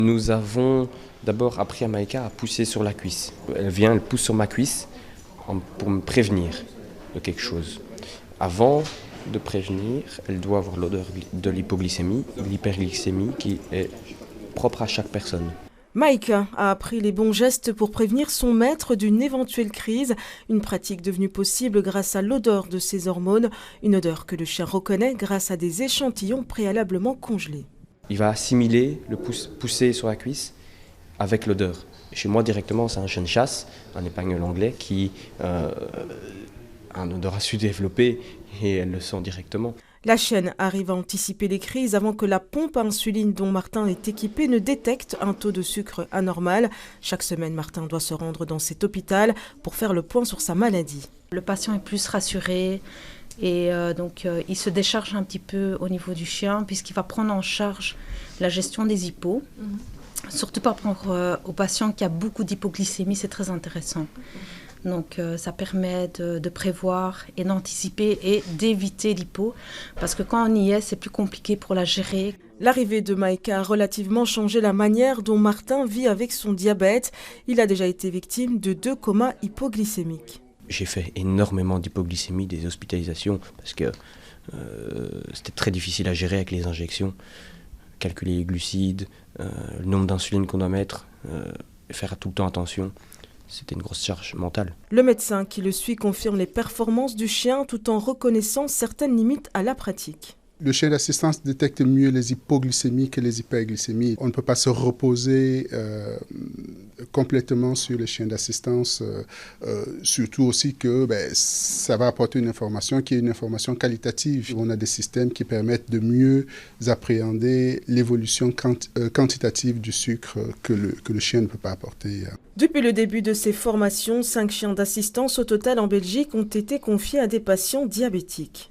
Nous avons d'abord appris à Maïka à pousser sur la cuisse. Elle pousse sur ma cuisse pour me prévenir de quelque chose. Avant de prévenir, elle doit avoir l'odeur de l'hypoglycémie, l'hyperglycémie qui est propre à chaque personne. Maïka a appris les bons gestes pour prévenir son maître d'une éventuelle crise, une pratique devenue possible grâce à l'odeur de ses hormones, une odeur que le chien reconnaît grâce à des échantillons préalablement congelés. Il va assimiler le pousser sur la cuisse avec l'odeur. Chez moi directement, c'est un chien de chasse, un épagneul anglais qui a un odorat su développé et elle le sent directement. La chienne arrive à anticiper les crises avant que la pompe à insuline dont Martin est équipé ne détecte un taux de sucre anormal. Chaque semaine, Martin doit se rendre dans cet hôpital pour faire le point sur sa maladie. Le patient est plus rassuré et il se décharge un petit peu au niveau du chien puisqu'il va prendre en charge la gestion des hypos. Surtout par rapport au patient qui a beaucoup d'hypoglycémie, c'est très intéressant. Donc ça permet de prévoir et d'anticiper et d'éviter l'hypo, parce que quand on y est, c'est plus compliqué pour la gérer. L'arrivée de Maïka a relativement changé la manière dont Martin vit avec son diabète. Il a déjà été victime de 2 comas hypoglycémiques. J'ai fait énormément d'hypoglycémie, des hospitalisations, parce que c'était très difficile à gérer avec les injections. Calculer les glucides, le nombre d'insuline qu'on doit mettre, faire tout le temps attention. C'était une grosse charge mentale. Le médecin qui le suit confirme les performances du chien tout en reconnaissant certaines limites à la pratique. Le chien d'assistance détecte mieux les hypoglycémies que les hyperglycémies. On ne peut pas se reposer complètement sur les chiens d'assistance, surtout aussi que ça va apporter une information qui est une information qualitative. On a des systèmes qui permettent de mieux appréhender l'évolution quantitative du sucre que le chien ne peut pas apporter. Depuis le début de ces formations, 5 chiens d'assistance au total en Belgique ont été confiés à des patients diabétiques.